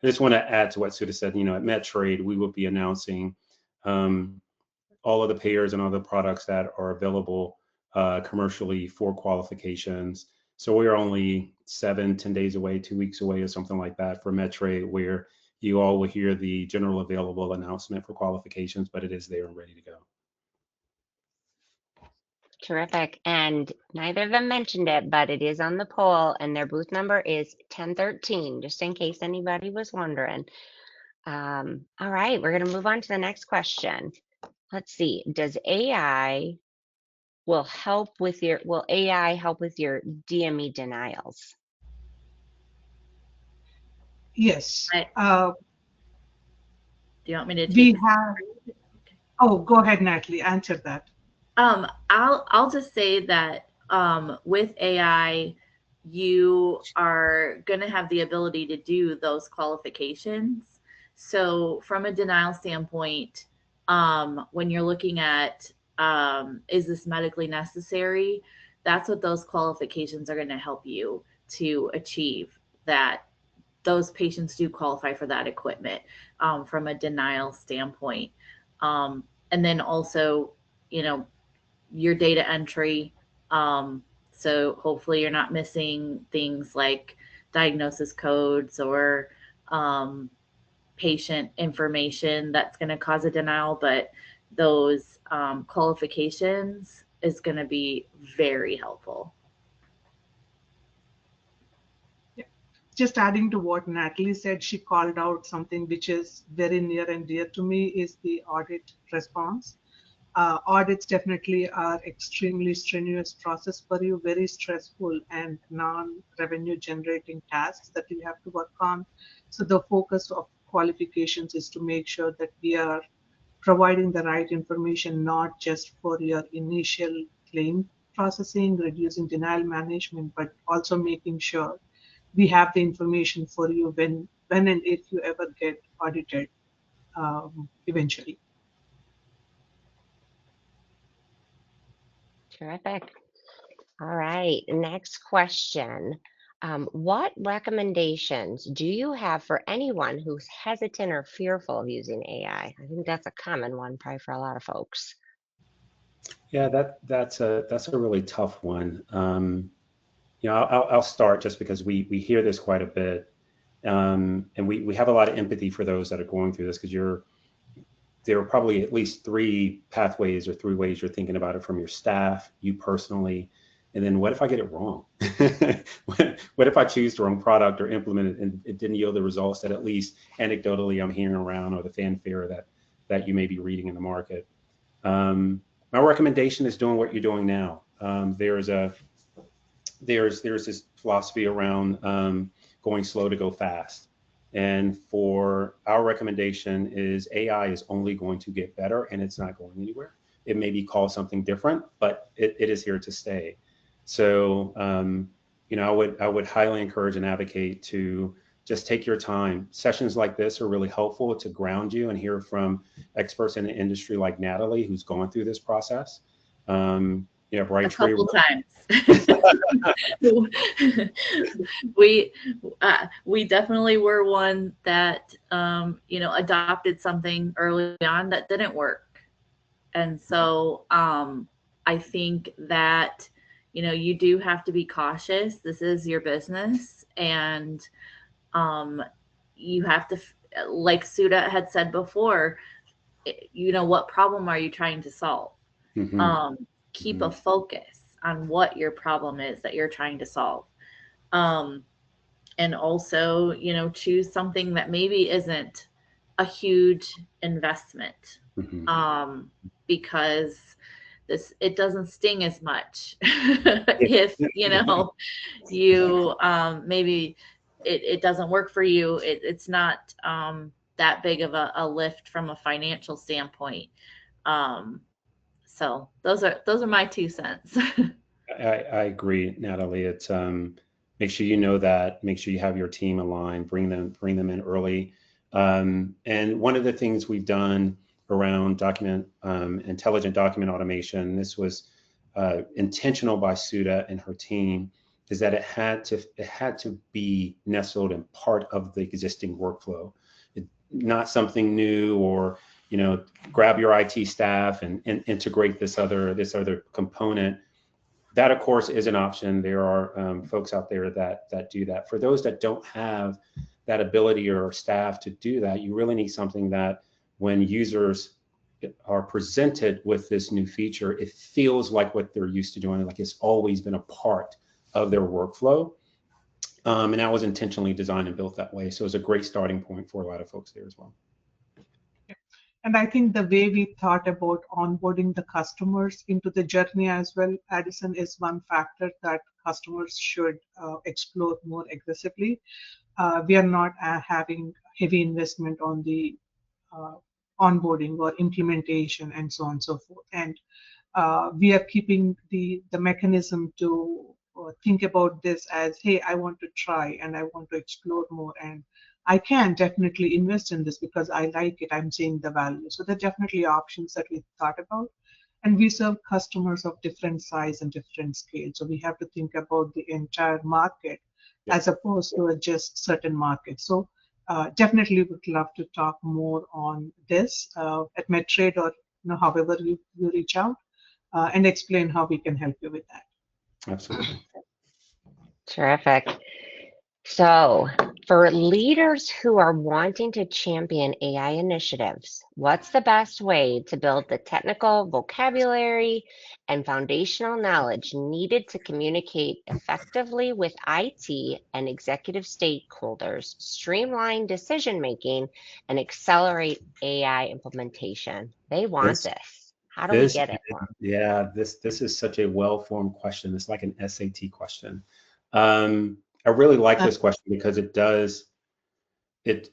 [SPEAKER 2] I just want to add to what Sudha said. At Medtrade, we will be announcing all of the payers and all the products that are available commercially for qualifications. So we are only 7-10 days away, 2 weeks away, or something like that for Medtrade, where you all will hear the general available announcement for qualifications, but it is there and ready to go.
[SPEAKER 1] Terrific. And neither of them mentioned it, but it is on the poll, and their booth number is 1013, just in case anybody was wondering. All right, we're going to move on to the next question. Let's see. Will AI help with your DME denials?
[SPEAKER 4] Yes.
[SPEAKER 3] do you want me to take
[SPEAKER 4] We
[SPEAKER 3] this?
[SPEAKER 4] have. Oh, go ahead, Natalie. Answer that.
[SPEAKER 3] I'll just say that with AI, you are going to have the ability to do those qualifications. So from a denial standpoint, when you're looking at is this medically necessary, that's what those qualifications are going to help you to achieve, that those patients do qualify for that equipment from a denial standpoint. And then also, your data entry. So hopefully you're not missing things like diagnosis codes or patient information that's going to cause a denial, but those qualifications is going to be very helpful.
[SPEAKER 4] Just adding to what Natalie said, she called out something which is very near and dear to me, is the audit response. Audits definitely are extremely strenuous process for you, very stressful and non-revenue generating tasks that you have to work on. So the focus of qualifications is to make sure that we are providing the right information, not just for your initial claim processing, reducing denial management, but also making sure we have the information for you when and if you ever get audited eventually.
[SPEAKER 1] Terrific. All right, next question. What recommendations do you have for anyone who's hesitant or fearful of using AI? I think that's a common one, probably for a lot of folks.
[SPEAKER 2] Yeah, that's a really tough one. I'll start just because we hear this quite a bit, and we have a lot of empathy for those that are going through this because there are probably at least three pathways or three ways you're thinking about it from your staff, you personally, and then what if I get it wrong? What if I choose the wrong product or implement it and it didn't yield the results that at least anecdotally I'm hearing around, or the fanfare that you may be reading in the market? My recommendation is doing what you're doing now. There's this philosophy around going slow to go fast. And for our recommendation is AI is only going to get better and it's not going anywhere. It may be called something different, but it is here to stay. So, I would highly encourage and advocate to just take your time. Sessions like this are really helpful to ground you and hear from experts in the industry like Natalie, who's going through this process.
[SPEAKER 3] A
[SPEAKER 2] Bright Tree.
[SPEAKER 3] couple times. we definitely were one that adopted something early on that didn't work, and so I think that you do have to be cautious. This is your business, and you have to, like Suda had said before, what problem are you trying to solve?
[SPEAKER 2] Mm-hmm.
[SPEAKER 3] Keep a focus on what your problem is that you're trying to solve. And also, choose something that maybe isn't a huge investment, because it doesn't sting as much if you maybe it doesn't work for you. It's not that big of a lift from a financial standpoint. So those are my 2 cents.
[SPEAKER 2] I agree, Natalie. It's make sure you know that, make sure you have your team aligned, bring them in early. And one of the things we've done around intelligent document automation, this was intentional by Suda and her team, is that it had to be nestled in part of the existing workflow, not something new, or grab your IT staff and integrate this other component. That, of course, is an option. There are folks out there that do that. For those that don't have that ability or staff to do that, you really need something that when users are presented with this new feature, it feels like what they're used to doing, like it's always been a part of their workflow. And that was intentionally designed and built that way. So it's a great starting point for a lot of folks there as well.
[SPEAKER 4] And I think the way we thought about onboarding the customers into the journey as well, Addison, is one factor that customers should explore more aggressively. We are not having heavy investment on the onboarding or implementation and so on and so forth. And we are keeping the mechanism to think about this as, hey, I want to try and I want to explore more, and I can definitely invest in this because I like it. I'm seeing the value. So there are definitely options that we thought about. And we serve customers of different size and different scale. So we have to think about the entire market as opposed to just certain markets. So definitely would love to talk more on this at MedTrade, or however you reach out, and explain how we can help you with that.
[SPEAKER 2] Absolutely.
[SPEAKER 1] Terrific. So, for leaders who are wanting to champion AI initiatives, what's the best way to build the technical vocabulary and foundational knowledge needed to communicate effectively with IT and executive stakeholders, streamline decision making, and accelerate AI implementation? They want this. How do we get it?
[SPEAKER 2] Yeah, this is such a well-formed question. It's like an SAT question. I really like this question because it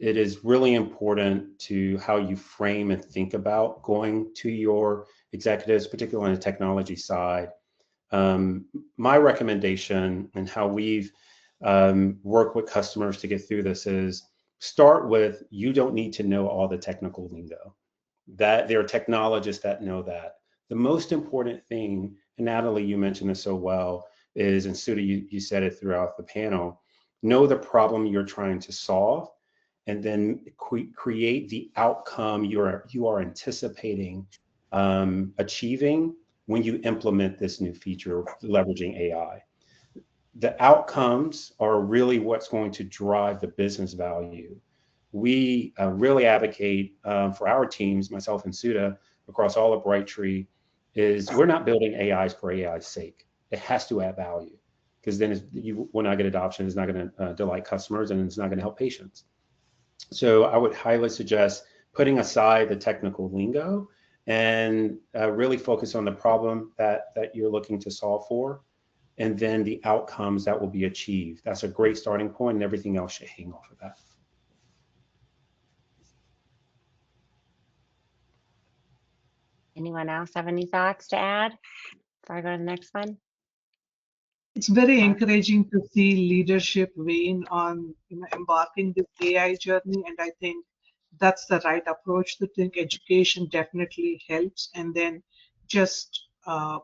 [SPEAKER 2] is really important to how you frame and think about going to your executives, particularly on the technology side. My recommendation and how we've worked with customers to get through this is start with, you don't need to know all the technical lingo. That there are technologists that know that. The most important thing, and Natalie, you mentioned this so well, is, and Sudha, you said it throughout the panel, know the problem you're trying to solve, and then create the outcome you are anticipating achieving when you implement this new feature leveraging AI. The outcomes are really what's going to drive the business value. We really advocate for our teams, myself and Sudha, across all of Brightree, is we're not building AIs for AI's sake. It has to add value, because then you will not get adoption, it's not going to delight customers, and it's not going to help patients. So I would highly suggest putting aside the technical lingo and really focus on the problem that you're looking to solve for, and then the outcomes that will be achieved. That's a great starting point, and everything else should hang off of that.
[SPEAKER 1] Anyone else have any thoughts to add before I go to the next one?
[SPEAKER 4] It's very encouraging to see leadership weigh in on embarking this AI journey, and I think that's the right approach to think. Education definitely helps, and then just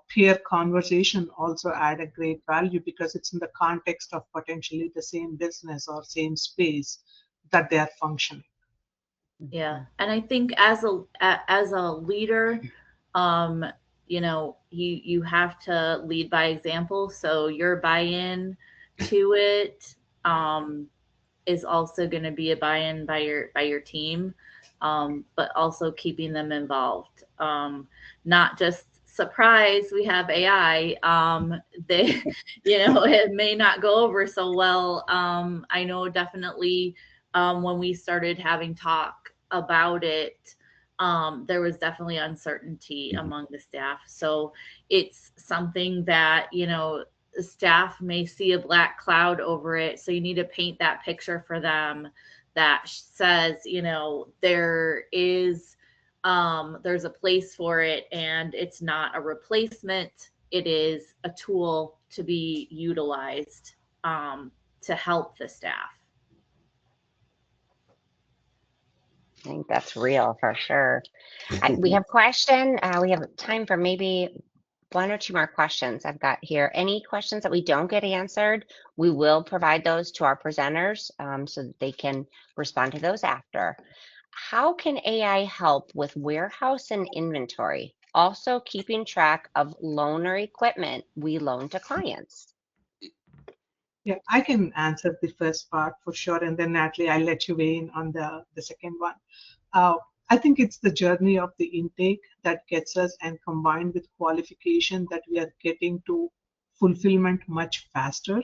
[SPEAKER 4] peer conversation also add a great value, because it's in the context of potentially the same business or same space that they are functioning.
[SPEAKER 3] Yeah, and I think as a leader, you have to lead by example. So your buy-in to it is also going to be a buy-in by your team, but also keeping them involved. Not just surprise, we have AI. They, it may not go over so well. I know definitely when we started having talk about it, there was definitely uncertainty among the staff. So it's something that, staff may see a black cloud over it. So you need to paint that picture for them that says, there is, there's a place for it, and it's not a replacement. It is a tool to be utilized to help the staff.
[SPEAKER 1] I think that's real for sure. We have question. We have time for maybe one or two more questions I've got here. Any questions that we don't get answered, we will provide those to our presenters so that they can respond to those after. How can AI help with warehouse and inventory? Also keeping track of loaner equipment we loan to clients.
[SPEAKER 4] Yeah, I can answer the first part for sure, and then Natalie, I'll let you weigh in on the second one. I think it's the journey of the intake that gets us, and combined with qualification, that we are getting to fulfillment much faster.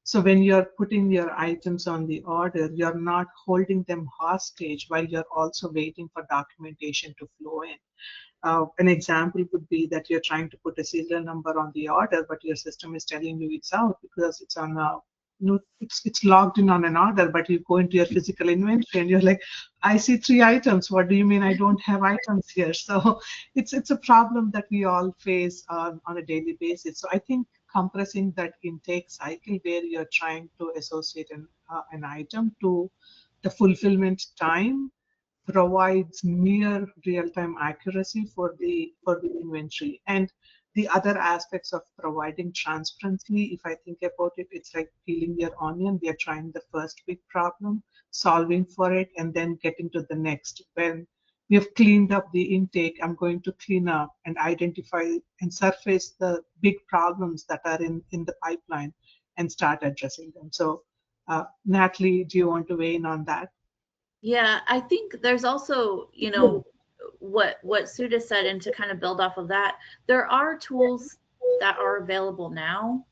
[SPEAKER 4] So when you're putting your items on the order, you're not holding them hostage while you're also waiting for documentation to flow in. An example would be that you're trying to put a serial number on the order, but your system is telling you it's out because it's on a it's logged in on an order, but you go into your physical inventory and you're like, I see 3 items. What do you mean I don't have items here? So it's a problem that we all face on a daily basis. So I think compressing that intake cycle where you're trying to associate an item to the fulfillment time provides near real-time accuracy for the inventory. And the other aspects of providing transparency, if I think about it, it's like peeling your onion. We are trying the first big problem, solving for it, and then getting to the next. When we have cleaned up the intake, I'm going to clean up and identify and surface the big problems that are in the pipeline and start addressing them. So Natalie, do you want to weigh in on that?
[SPEAKER 3] Yeah, I think there's also, what Sudha said, and to kind of build off of that, there are tools that are available now,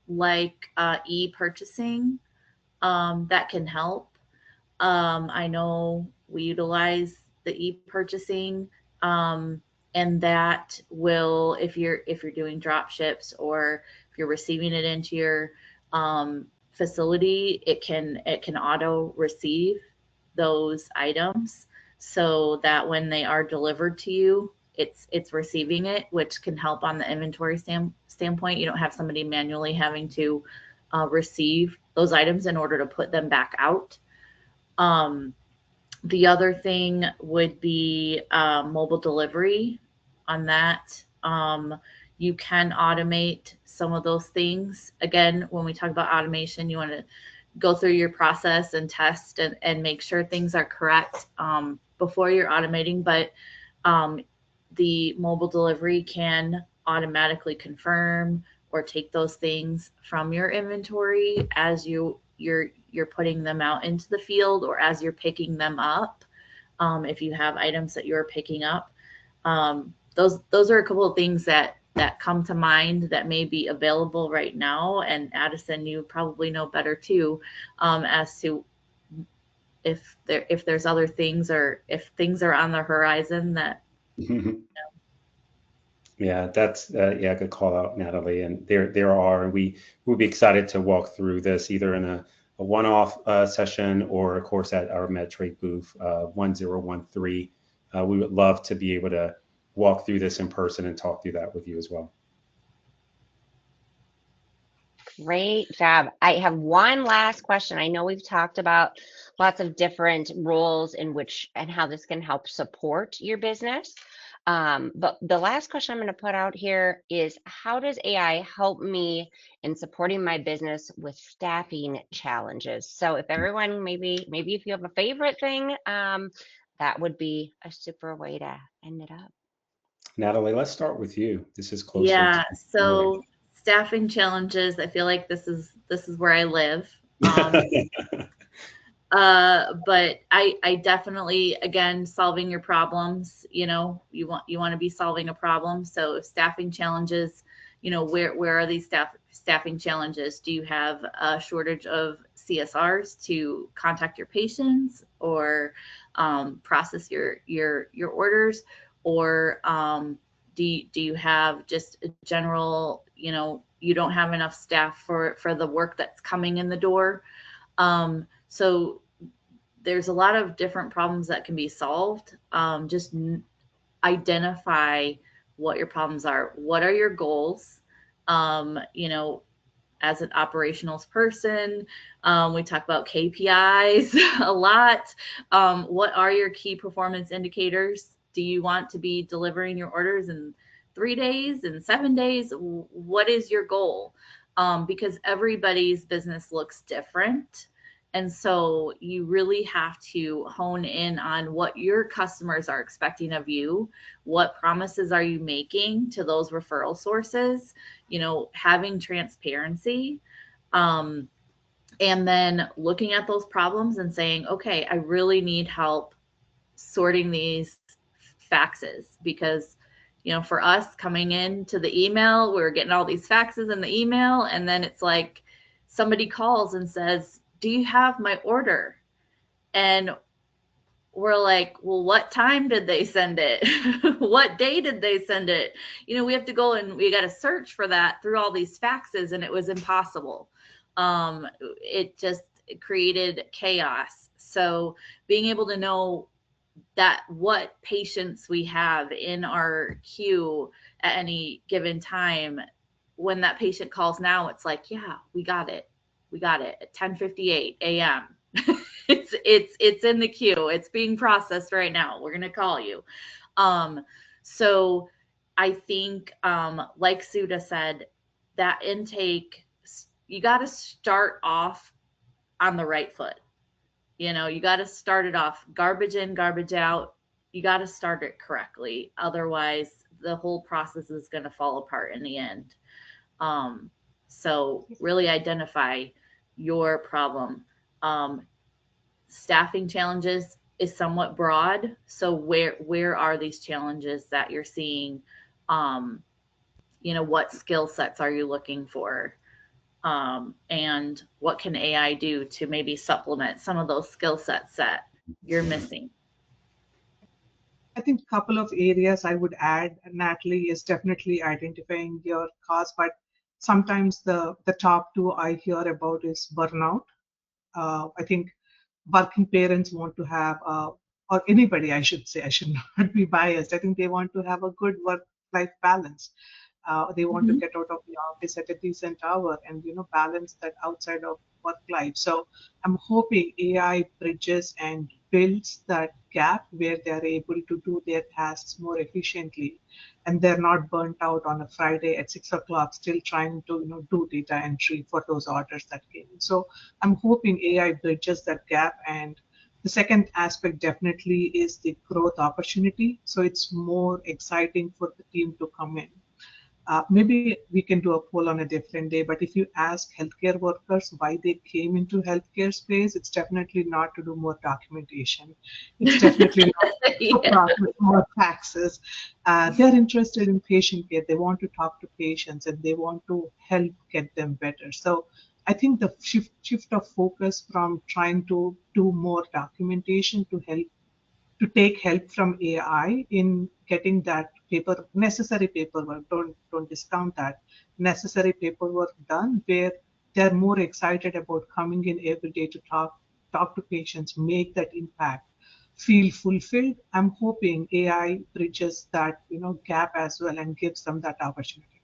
[SPEAKER 3] like e-purchasing, that can help. I know we utilize the e-purchasing, and that will, if you're doing drop ships or if you're receiving it into your facility, it can auto receive those items so that when they are delivered to you, it's receiving it, which can help on the inventory standpoint. You don't have somebody manually having to receive those items in order to put them back out. The other thing would be mobile delivery on that. you can automate some of those things. Again, when we talk about automation, you want to go through your process and test and make sure things are correct before you're automating. But the mobile delivery can automatically confirm or take those things from your inventory as you're putting them out into the field, or as you're picking them up. If you have items that you're picking up, those are a couple of things that come to mind that may be available right now. And Addison, you probably know better too, as to if there's other things, or if things are on the horizon that.
[SPEAKER 2] Yeah, that's yeah, good call out, Natalie. And there are, and we would be excited to walk through this either in a one-off session, or of course at our MedTrade booth 1013. We would love to be able to walk through this in person and talk through that with you as well.
[SPEAKER 1] Great job. I have one last question. I know we've talked about lots of different roles in which and how this can help support your business. But the last question I'm going to put out here is, how does AI help me in supporting my business with staffing challenges? So if everyone, maybe if you have a favorite thing, that would be a super way to end it up.
[SPEAKER 2] Natalie, let's start with you. This is closer
[SPEAKER 3] Yeah,
[SPEAKER 2] to
[SPEAKER 3] so staffing challenges, I feel like this is where I live. But I definitely, again, solving your problems, you want to be solving a problem. So if staffing challenges, where are these staffing challenges? Do you have a shortage of CSRs to contact your patients, or process your orders, or do you have just a general, you don't have enough staff for the work that's coming in the door? So there's a lot of different problems that can be solved. Just identify what your problems are. What are your goals? As an operationals person, we talk about KPIs a lot. What are your key performance indicators? Do you want to be delivering your orders in 3 days, in 7 days? What is your goal? Because everybody's business looks different. And so you really have to hone in on what your customers are expecting of you. What promises are you making to those referral sources? Having transparency, and then looking at those problems and saying, okay, I really need help sorting these faxes, because for us, coming into the email, we're getting all these faxes in the email, and then it's like somebody calls and says, do you have my order? And we're like, well, what time did they send it? What day did they send it? We have to go and we got to search for that through all these faxes, and it was impossible. It just created chaos. So being able to know that what patients we have in our queue at any given time, when that patient calls now, it's like, yeah, we got it at 10:58 a.m. it's in the queue. It's being processed right now. We're going to call you. So I think, like Suda said, that intake, you got to start off on the right foot. You got to start it off garbage in, garbage out. You got to start it correctly. Otherwise, the whole process is going to fall apart in the end. So really identify your problem. Staffing challenges is somewhat broad. So where are these challenges that you're seeing? What skill sets are you looking for? And what can AI do to maybe supplement some of those skill sets that you're missing?
[SPEAKER 4] I think a couple of areas I would add, Natalie, is definitely identifying your cause, but sometimes the top two I hear about is burnout. I think working parents want to have, or anybody, I should say, I should not be biased. I think they want to have a good work-life balance. They want to get out of the office at a decent hour and balance that outside of work life. So I'm hoping AI bridges and fills that gap where they're able to do their tasks more efficiently, and they're not burnt out on a Friday at 6 o'clock still trying to do data entry for those orders that came in. So I'm hoping AI bridges that gap. And the second aspect definitely is the growth opportunity. So it's more exciting for the team to come in. Maybe we can do a poll on a different day, but if you ask healthcare workers why they came into healthcare space, it's definitely not to do more documentation. It's definitely not to
[SPEAKER 3] Yeah.
[SPEAKER 4] process more taxes. They're interested in patient care. They want to talk to patients and they want to help get them better. So I think the shift of focus from trying to do more documentation to take help from AI in getting that necessary paperwork. Don't discount that necessary paperwork done, where they're more excited about coming in every day to talk to patients, make that impact, feel fulfilled. I'm hoping AI bridges that gap as well and gives them that opportunity.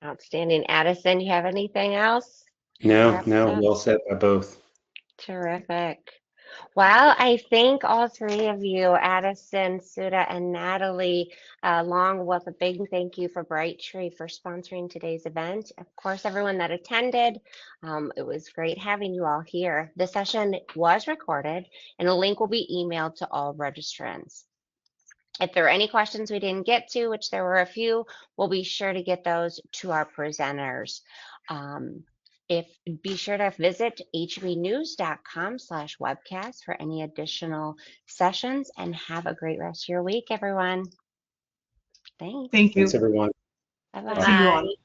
[SPEAKER 1] Outstanding. Addison, you have anything else?
[SPEAKER 2] No,
[SPEAKER 1] Wrap us
[SPEAKER 2] no,
[SPEAKER 1] up.
[SPEAKER 2] well said by both.
[SPEAKER 1] Terrific. Well, I thank all three of you, Addison, Sudha, and Natalie, along with a big thank you for Brightree for sponsoring today's event. Of course, everyone that attended, it was great having you all here. The session was recorded, and a link will be emailed to all registrants. If there are any questions we didn't get to, which there were a few, we'll be sure to get those to our presenters. Be sure to visit hbnews.com/webcast for any additional sessions, and have a great rest of your week, everyone. Thanks.
[SPEAKER 4] Thank
[SPEAKER 2] Thanks,
[SPEAKER 4] you.
[SPEAKER 2] everyone.
[SPEAKER 1] Bye
[SPEAKER 3] Bye
[SPEAKER 1] bye.
[SPEAKER 4] See you
[SPEAKER 3] bye.
[SPEAKER 4] all.